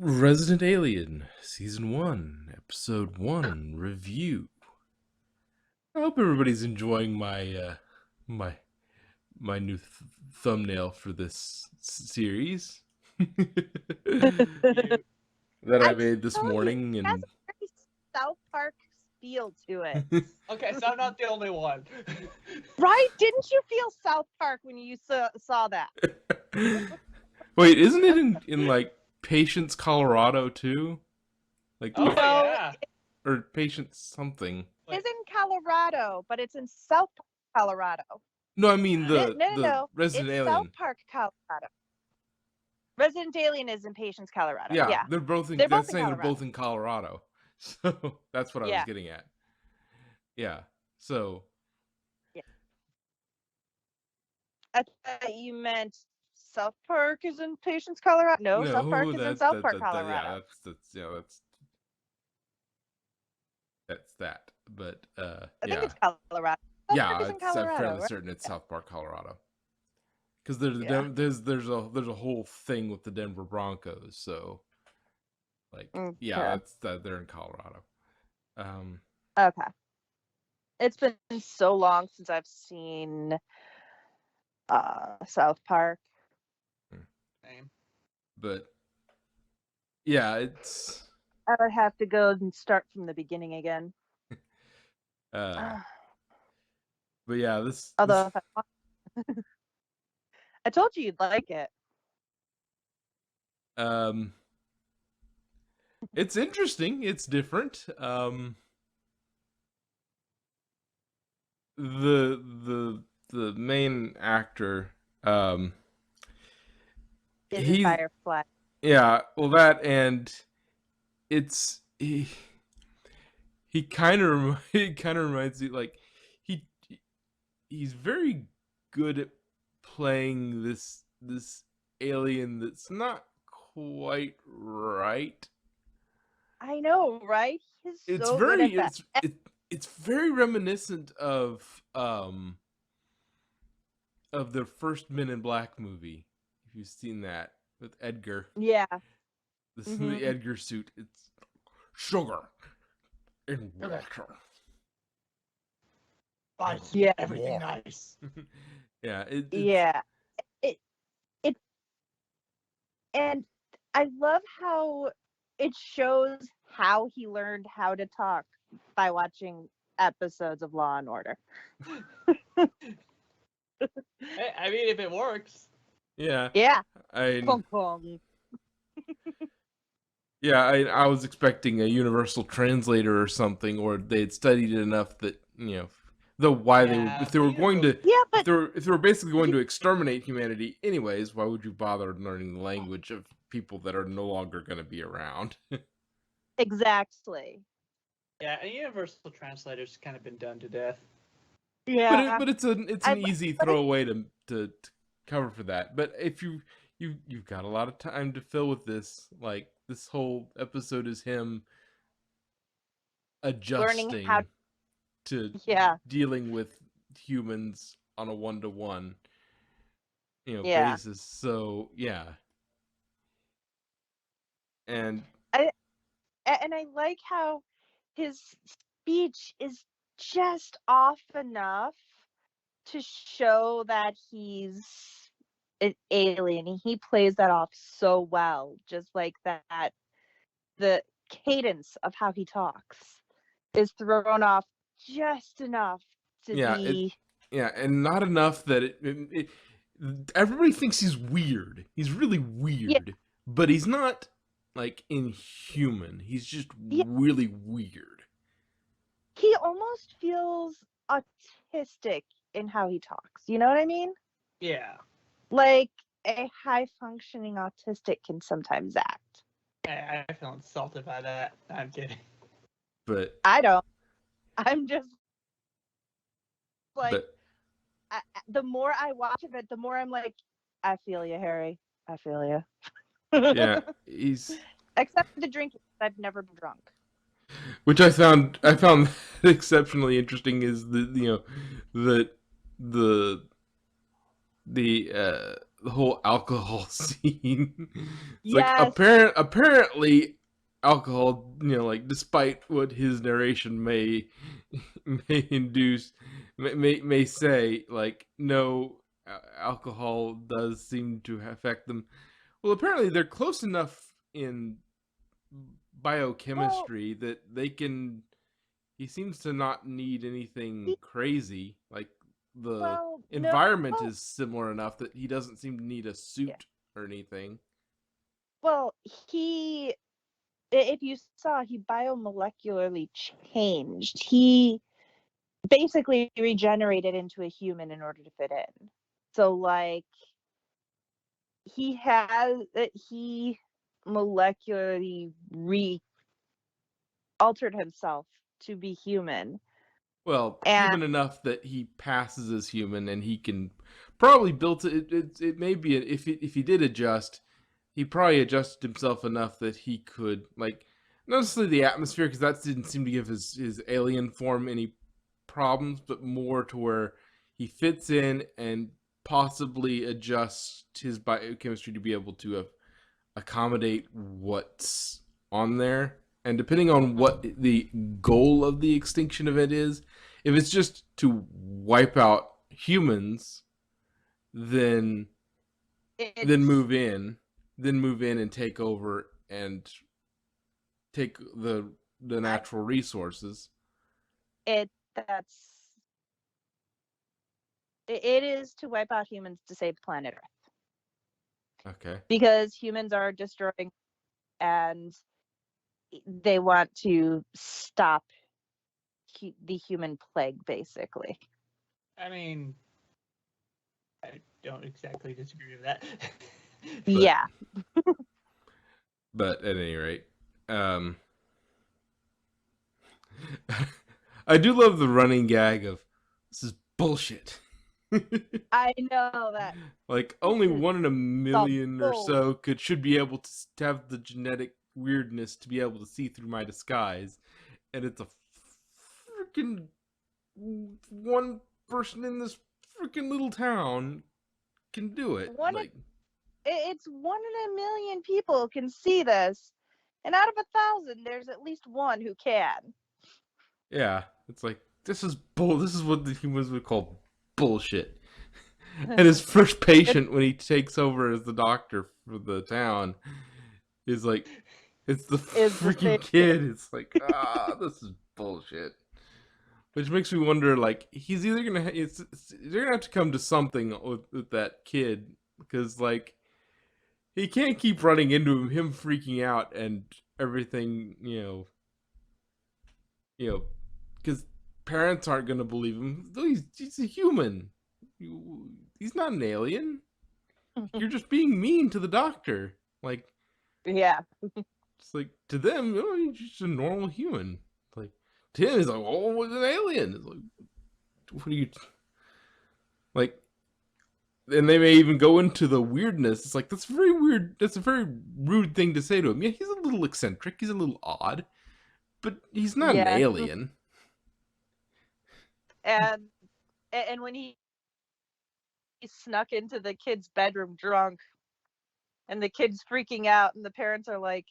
Resident Alien Season 1, Episode 1 review. I hope everybody's enjoying my my new thumbnail for this series You, that I I made this told you, morning. it has And a very South Park feel to it. okay, so I'm not the only one. Right? Didn't you feel South Park when you saw that? wait, isn't it in like Patience, Colorado too? Like Oh, No, yeah. or Patience something. it's in Colorado, but it's in South Park, Colorado. No, I mean the No. Resident It's Alien. South Park, Colorado. Resident Alien is in Patience, Colorado. Yeah, they're both in. They're both That's in saying they're Colorado. both in Colorado. So that's what I was Yeah. getting at. Yeah. So I thought you meant South Park is in Patience, Colorado. No, South Park is in South Park, Colorado. yeah, that's that. But I think yeah, it's Colorado. South yeah, Park is in I'm Colorado, fairly right? certain it's South Park, Colorado. Because there's Yeah. there's a whole thing with the Denver Broncos. So like yeah, they're in Colorado. Okay. It's been so long since I've seen South Park. Same. But yeah, it's I would have to go and start from the beginning again. but yeah, Although if I told you you'd like it. It's interesting. It's different. The main actor, Is he Firefly. yeah, well that and it's he kind of reminds me like he's very good at playing this alien that's not quite right. I know, right? He's It's so very good at that. it's very reminiscent of the first Men in Black movie. If you've seen that with Edgar. Yeah. The Edgar suit. It's sugar and water. Spice. Yeah. Everything nice. Yeah. Yeah. It and I love how it shows how he learned how to talk by watching episodes of Law and Order. Hey, I mean, if it works. Yeah. Yeah. I was expecting a universal translator or something, or they'd studied it enough that if they were going to if they were basically going to exterminate humanity anyways, why would you bother learning the language of people that are no longer going to be around? Exactly. Yeah, a universal translator's kind of been done to death. Yeah. But it's an easy throwaway to cover for that. But if you've got a lot of time to fill with this, like this whole episode is him adjusting to dealing with humans on a one-to-one basis. So yeah. And I like how his speech is just off enough to show that he's an alien. He plays that off so well, just like that. The cadence of how he talks is thrown off just enough to be. And not enough that everybody thinks he's weird. He's really weird, but he's not like inhuman. He's just really weird. He almost feels autistic in how he talks. You know what I mean? Yeah. Like a high-functioning autistic can sometimes act. I feel insulted by that. I'm kidding. But I don't. I'm just like, the more I watch of it, the more I'm like, I feel you, Harry. I feel you. Yeah, he's except the drinking. I've never been drunk. Which I found exceptionally interesting is the the whole alcohol scene. It's like Yes. apparently alcohol, like despite what his narration may induce, may say, like, no, alcohol does seem to affect them. Well, apparently they're close enough in biochemistry that they can. He seems to not need anything crazy. Like the environment is similar enough that he doesn't seem to need a suit or anything. Well, if you saw, he biomolecularly changed. He basically regenerated into a human in order to fit in. So, like, he molecularly altered himself to be human. Well, human enough that he passes as human, and he can probably build it. It may be if he did adjust, he probably adjusted himself enough that he could, like, not necessarily the atmosphere, because that didn't seem to give his alien form any problems, but more to where he fits in and possibly adjusts his biochemistry to be able to accommodate what's on there. And depending on what the goal of the extinction event is, if it's just to wipe out humans, then move in and take over and take the natural resources. It is to wipe out humans to save planet Earth. Okay. Because humans are destroying, and they want to stop the human plague, basically. I mean, I don't exactly disagree with that. Yeah. But at any rate, I do love the running gag of, this is bullshit. I know that. Like, only 1 in a million or so should be able to have the genetic weirdness to be able to see through my disguise, and it's a freaking one person in this freaking little town can do it. It's 1 in a million people can see this, and out of 1,000, there's at least one who can. Yeah, it's like, this is what the humans would call bullshit. And his first patient when he takes over as the doctor for the town is like, it's the freaking kid. It's like, this is bullshit. Which makes me wonder, like, he's either gonna they're gonna have to come to something with that kid, because, like, he can't keep running into him freaking out and everything, because parents aren't gonna believe him. He's a human. He's not an alien. You're just being mean to the doctor. Like, yeah. It's like, to them, he's just a normal human. Like, to him, he's like, oh, it's an alien. It's like, what are you... Like, and they may even go into the weirdness. It's like, that's very weird. That's a very rude thing to say to him. Yeah, he's a little eccentric. He's a little odd. But he's not an alien. And when he snuck into the kid's bedroom drunk, and the kid's freaking out, and the parents are like,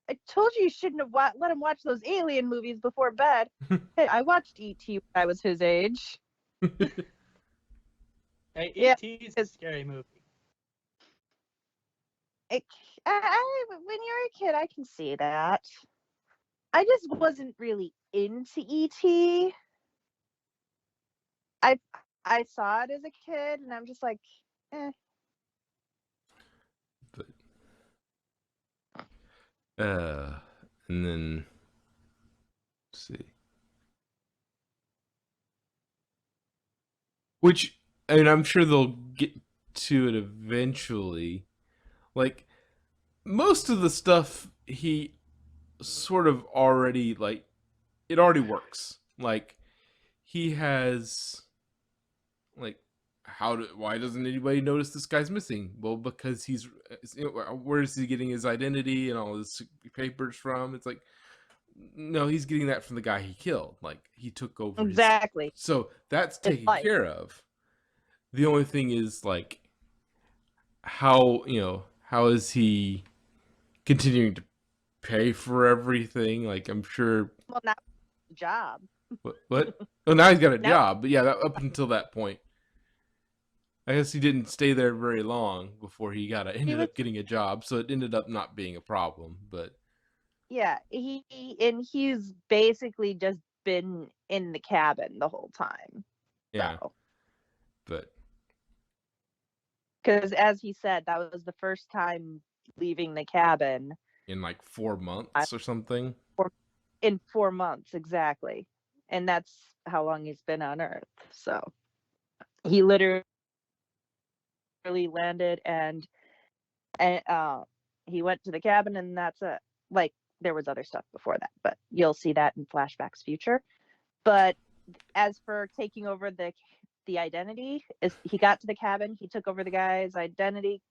I told you shouldn't have let him watch those alien movies before bed. Hey, I watched E.T. when I was his age. Hey, E.T. is a scary movie. When you're a kid, I can see that. I just wasn't really into E.T. I saw it as a kid, and I'm just like, eh. But, and then, let's see. Which, I mean, I'm sure they'll get to it eventually. Like, most of the stuff he sort of already, like, it already works. Like, he has, like, why doesn't anybody notice this guy's missing? Well, because he's, where is he getting his identity and all his papers from? It's like, no, he's getting that from the guy he killed. Like, he took over. Exactly. So that's taken care of. The only thing is, like, how is he continuing to pay for everything? Like, I'm sure. Well, now job. What? Oh, now he's got a Now- job. But yeah, up until that point, I guess he didn't stay there very long before he ended up getting a job. So it ended up not being a problem. But yeah, he's basically just been in the cabin the whole time. yeah, So. but Because as he said, that was the first time leaving the cabin in like 4 months or something. in 4 months exactly, and that's how long he's been on Earth. So he literally landed and he went to the cabin, and that's it. Like, there was other stuff before that, but you'll see that in flashbacks future. But as for taking over the identity, is he got to the cabin, he took over the guy's identity,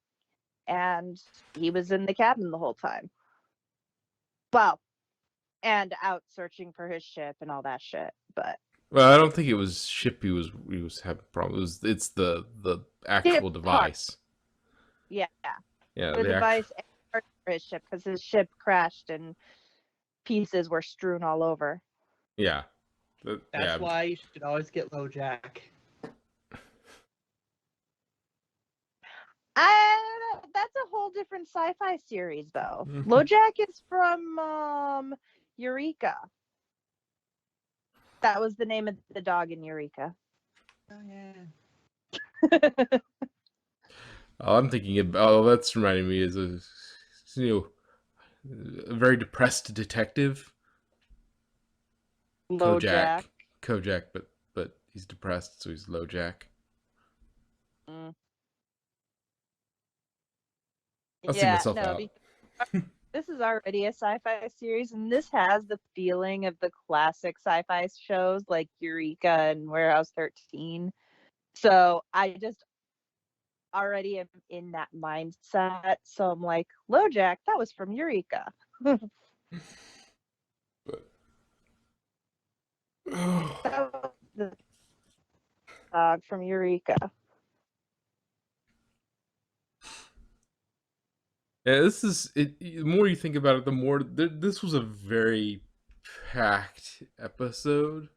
and he was in the cabin the whole time. Well, and out searching for his ship and all that shit. But well, I don't think it was ship he was having problems. It's the actual device. Yeah, Yeah, the device for his ship, because his ship crashed and pieces were strewn all over. Yeah. That's why you should always get LoJack. That's a whole different sci-fi series, though. LoJack is from Eureka. That was the name of the dog in Eureka. Oh yeah. All I'm thinking about, that's reminding me is a very depressed detective. LoJack. Kojak, but he's depressed, so he's LoJack. I'll see myself out. This is already a sci-fi series, and this has the feeling of the classic sci-fi shows like Eureka and Warehouse 13. So I just already am in that mindset. So I'm like, LoJack, that was from Eureka. That was the dog from Eureka. Yeah, this is it. The more you think about it, the more this was a very packed episode.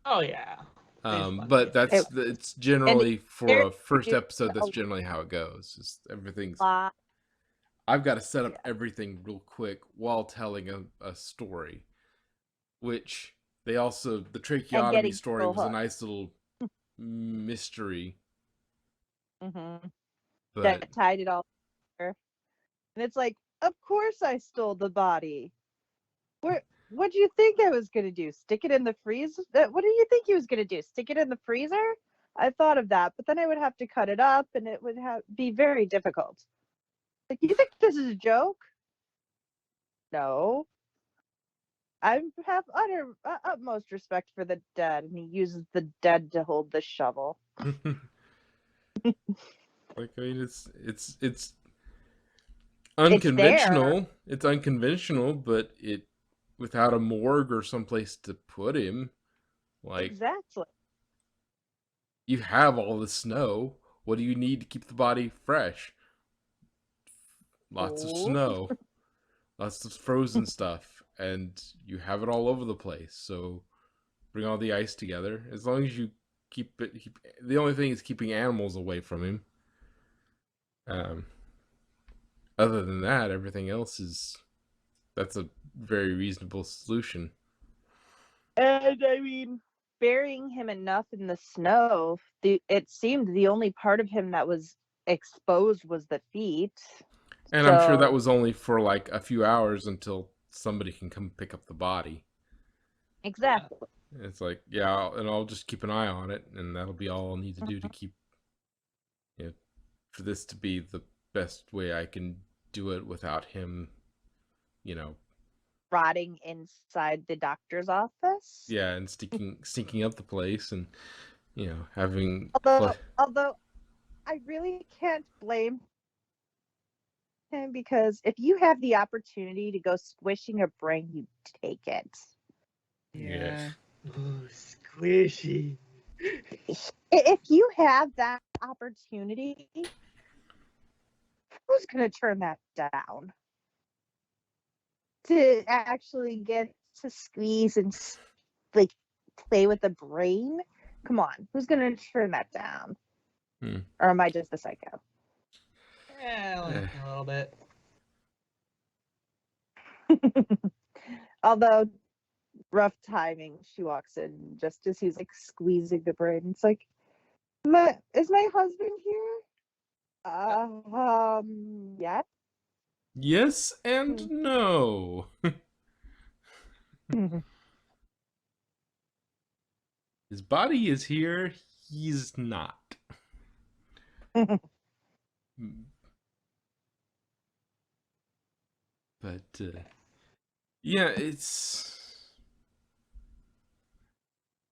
Oh yeah. But it's generally for a first episode. That's generally how it goes. Just everything's. I've got to set up everything real quick while telling a story, which the tracheotomy story was a nice little mystery. Mm-hmm. But that tied it all together. And it's like, of course I stole the body. What do you think I was gonna do? Stick it in the freezer? What do you think he was gonna do? Stick it in the freezer? I thought of that, but then I would have to cut it up, and it would be very difficult. Like, you think this is a joke? No. I have utmost respect for the dead, and he uses the dead to hold the shovel. Like, I mean, it's unconventional. It's unconventional, but without a morgue or someplace to put him, like, exactly. You have all the snow. What do you need to keep the body fresh? Lots of snow, lots of frozen stuff, and you have it all over the place. So bring all the ice together. As long as you keep the only thing is keeping animals away from him. Other than that, everything else that's a very reasonable solution. And I mean, burying him enough in the snow, it seemed the only part of him that was exposed was the feet. And I'm sure that was only for like a few hours until somebody can come pick up the body. Exactly. It's like, yeah, I'll just keep an eye on it, and that'll be all I'll need to do to keep, for this to be the best way I can do it without him, rotting inside the doctor's office. Yeah, and stinking up the place, and having. Although I really can't blame him, because if you have the opportunity to go squishing a brain, you take it. Yeah. Ooh, squishy. If you have that opportunity, who's gonna turn that down? To actually get to squeeze and like play with the brain? Come on, who's gonna turn that down? Or am I just a psycho? Yeah, like a little bit. Although rough timing, she walks in just as he's like squeezing the brain. It's like, is my husband here? Yeah. Yes and no. His body is here. He's not. But yeah, it's.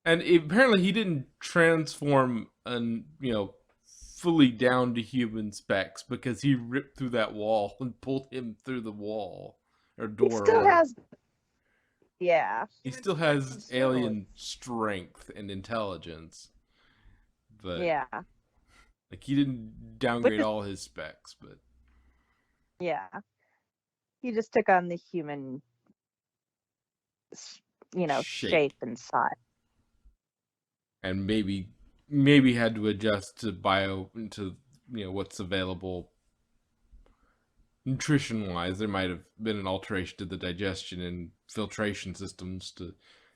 And apparently he didn't transform and fully down to human specs because he ripped through that wall and pulled him through the wall or door. He still has, yeah. He still has alien strength and intelligence, but yeah, like he didn't downgrade all his specs, but yeah, he just took on the human, shape and size. And maybe had to adjust to what's available nutrition wise. There might have been an alteration to the digestion and filtration systems to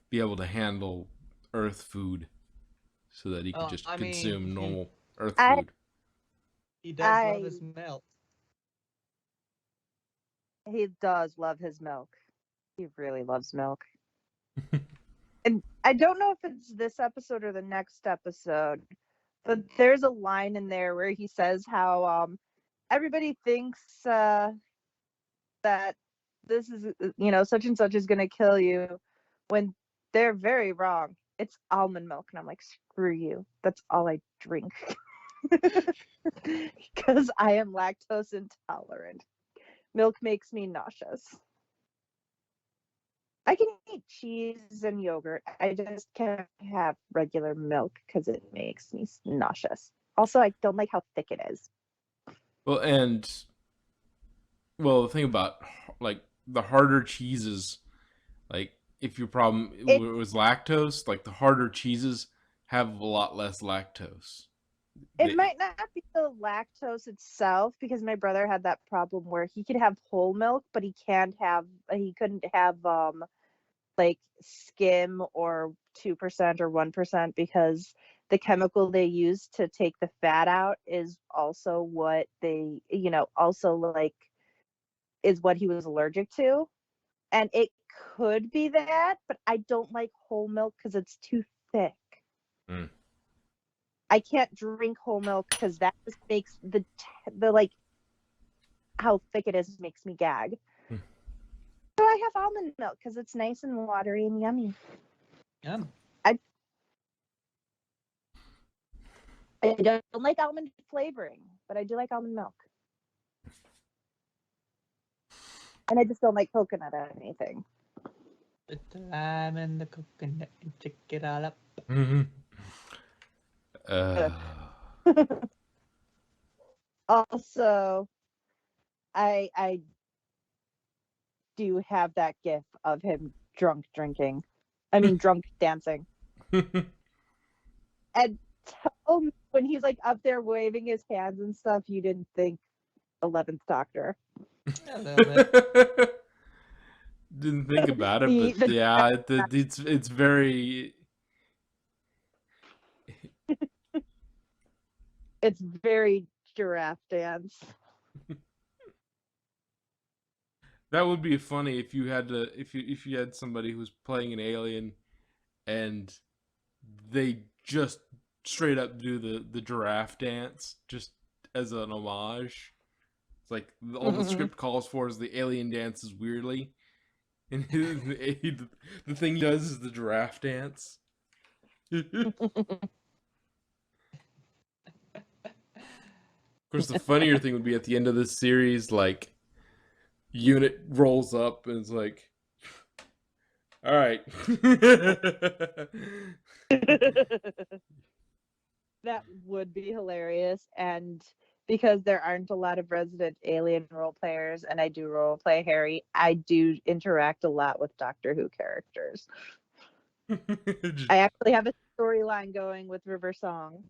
be able to handle Earth food, so that he could just consume normal Earth food. He does love his milk. He does love his milk. He really loves milk. And I don't know if it's this episode or the next episode, but there's a line in there where he says how everybody thinks that this is, such and such is going to kill you, when they're very wrong. It's almond milk. And I'm like, screw you. That's all I drink. Because I am lactose intolerant. Milk makes me nauseous. I can eat cheese and yogurt. I just can't have regular milk because it makes me nauseous. Also, I don't like how thick it is. Well, the thing about like the harder cheeses, like if your problem was lactose, like the harder cheeses have a lot less lactose. It might not be the lactose itself, because my brother had that problem where he could have whole milk, but he couldn't have like skim or 2% or 1%, because the chemical they use to take the fat out is also what they, also like is what he was allergic to. And it could be that, but I don't like whole milk because it's too thick. I can't drink whole milk because that just makes the like how thick it is makes me gag. So I have almond milk because it's nice and watery and yummy. Yum. I don't like almond flavoring, but I do like almond milk. And I just don't like coconut or anything. Put the lime and the coconut and check it all up. Also, I do have that gif of him drunk dancing. And tell me, when he's like up there waving his hands and stuff, you didn't think 11th Doctor. A little bit. Didn't think about it, but yeah, it's very. It's very giraffe dance. That would be funny if you had somebody who was playing an alien, and they just straight up do the giraffe dance just as an homage. It's like all the script calls for is the alien dances weirdly, and the thing he does is the giraffe dance. Of course, the funnier thing would be at the end of this series, like, Unit rolls up and is like, all right. That would be hilarious. And because there aren't a lot of resident alien role players, and I do role play Harry, I do interact a lot with Doctor Who characters. I actually have a storyline going with River Song.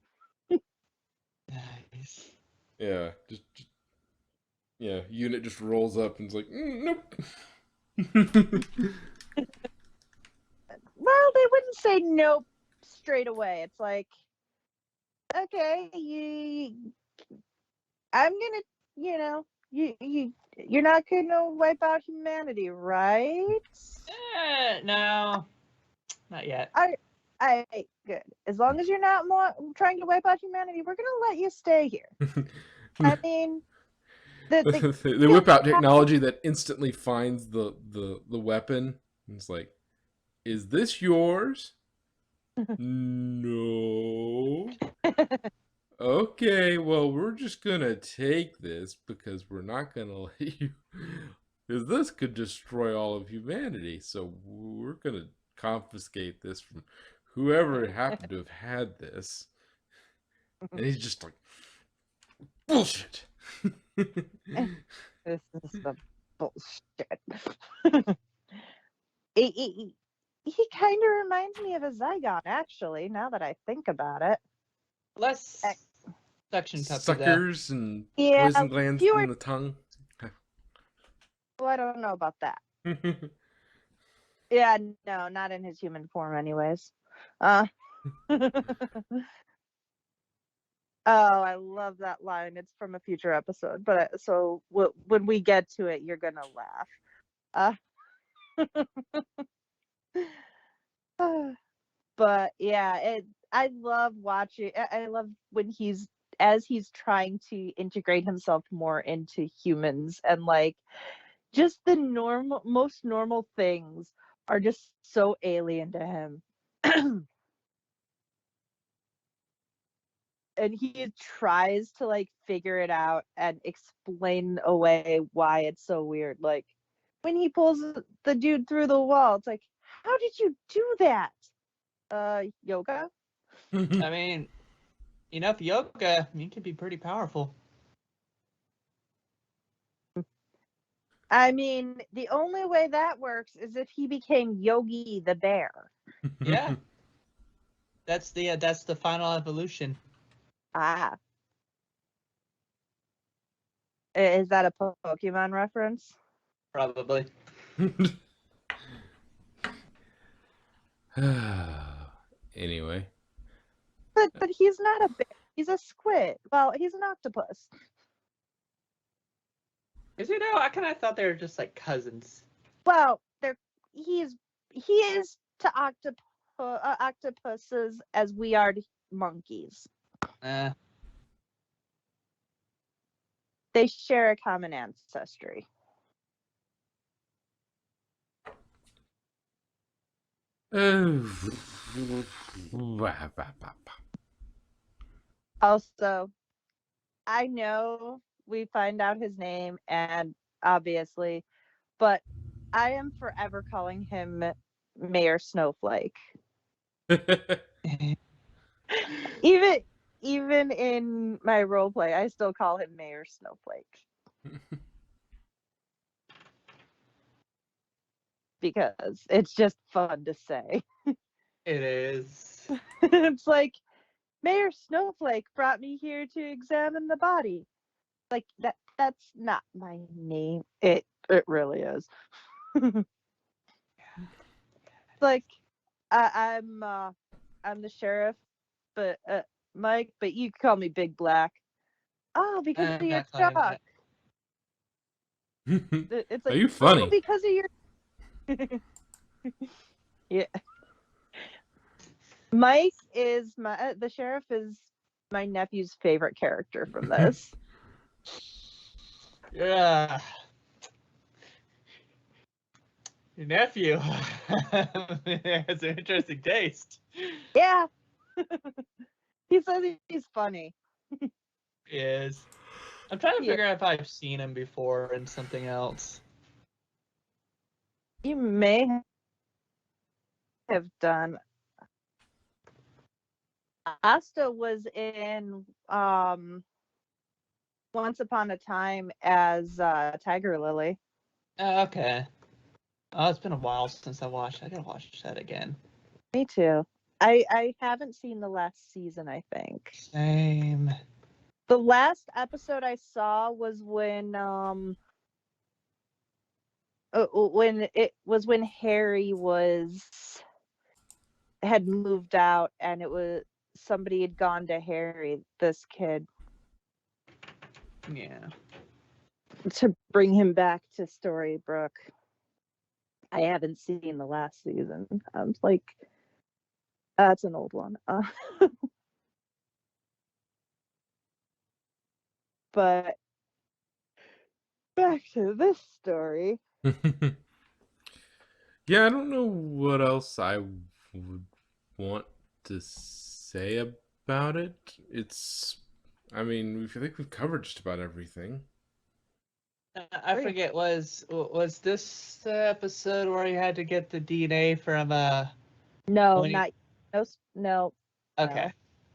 Nice. Yeah, yeah. Unit just rolls up and is like, nope. Well, they wouldn't say nope straight away. It's like, okay, I'm gonna, you're not gonna wipe out humanity, right? No, not yet. I good. As long as you're not trying to wipe out humanity, we're gonna let you stay here. I mean, they whip out technology that instantly finds the weapon. And it's like, is this yours? No. Okay, well, we're just gonna take this because we're not gonna let you, because this could destroy all of humanity. So we're gonna confiscate this from whoever happened to have had this. And he's just like, bullshit. This is the bullshit. he kind of reminds me of a Zygon, actually, now that I think about it. Less suction pepper, Suckers though. and Yeah, poison glands in the tongue. Well, I don't know about that. Yeah, no, not in his human form, anyways. Oh, I love that line. It's from a future episode, but so when we get to it, you're gonna laugh. But yeah, I love watching. I love when he's trying to integrate himself more into humans, and like just the most normal things are just so alien to him. And he tries to like figure it out and explain away why it's so weird. Like when he pulls the dude through the wall, it's like, how did you do that? Yoga? I mean, enough yoga, you can be pretty powerful. I mean, the only way that works is if he became Yogi the bear. Yeah. That's the final evolution. Ah. Is that a Pokemon reference? Probably. Anyway. But he's not a bear. He's a squid. Well, he's an octopus. Is he though? I kind of thought they were just like cousins. Well, he is to octopuses as we are to monkeys. They share a common ancestry. Also, I know we find out his name, and obviously, but I am forever calling him Mayor Snowflake. Even in my roleplay, I still call him Mayor Snowflake. Because it's just fun to say. It is. It's like, Mayor Snowflake brought me here to examine the body. Like that's not my name. It really is. Like I'm the sheriff, but Mike, but you can call me Big Black. Oh, because of your truck. It's like, are you funny? Oh, because of your yeah. Mike is the sheriff is my nephew's favorite character from this. Yeah. Your nephew has an interesting taste. Yeah. He says he's funny. He is. I'm trying to figure out if I've seen him before in something else. You may have done. Asta was in Once Upon a Time as Tiger Lily. Okay. Oh, it's been a while since I watched. I gotta watch that again. Me too. I haven't seen the last season, I think. Same. The last episode I saw was when Harry had moved out, and it was somebody had gone to Harry, this kid, Yeah. to bring him back to Storybrooke. I haven't seen the last season. I'm like, that's an old one. But back to this story. Yeah, I don't know what else I would want to say about it. I think we've covered just about everything. I forget, was this the episode where you had to get the DNA from No, Winnie? no. Okay.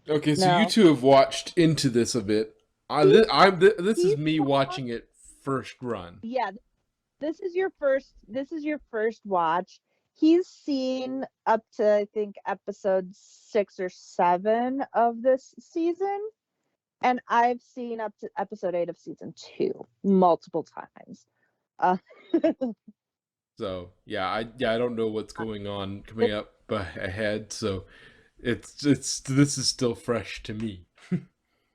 Okay, so No. you two have watched into this a bit. This is me watching it first run. Yeah, this is your first watch. He's seen up to, I think, episode 6 or 7 of this season, and I've seen up to episode 8 of season 2 multiple times. So I don't know what's going on coming up ahead. So this is still fresh to me.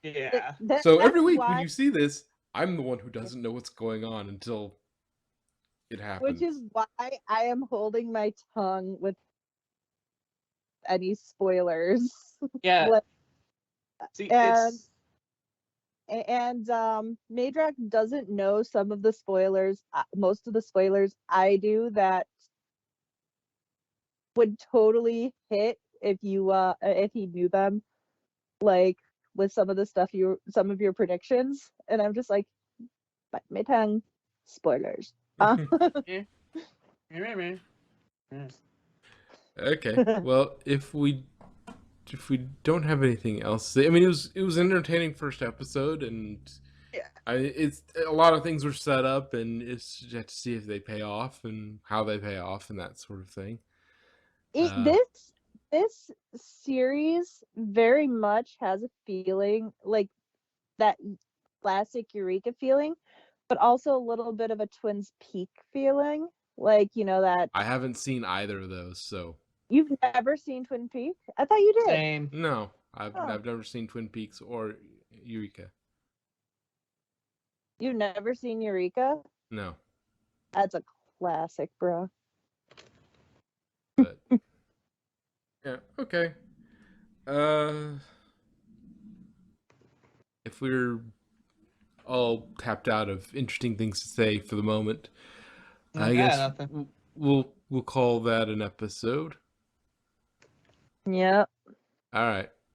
Yeah. So every week when you see this, I'm the one who doesn't know what's going on until it happens. Which is why I am holding my tongue with any spoilers. Yeah. See, and Madrak doesn't know some of the spoilers, most of the spoilers I do, that would totally hit if he knew them, like with some of the stuff some of your predictions, and I'm just like, bite my tongue, spoilers. Okay. Well, if we don't have anything else to say, I mean, it was an entertaining first episode, and it's a lot of things were set up, and it's just to see if they pay off and how they pay off and that sort of thing. This series very much has a feeling like that classic Eureka feeling, but also a little bit of a Twin Peaks feeling. Like, that I haven't seen either of those, so. You've never seen Twin Peaks? I thought you did. Same. No, I've never seen Twin Peaks or Eureka. You've never seen Eureka? No. That's a classic, bro. But yeah, okay. If we're all tapped out of interesting things to say for the moment, I guess we'll call that an episode. Yep. All right.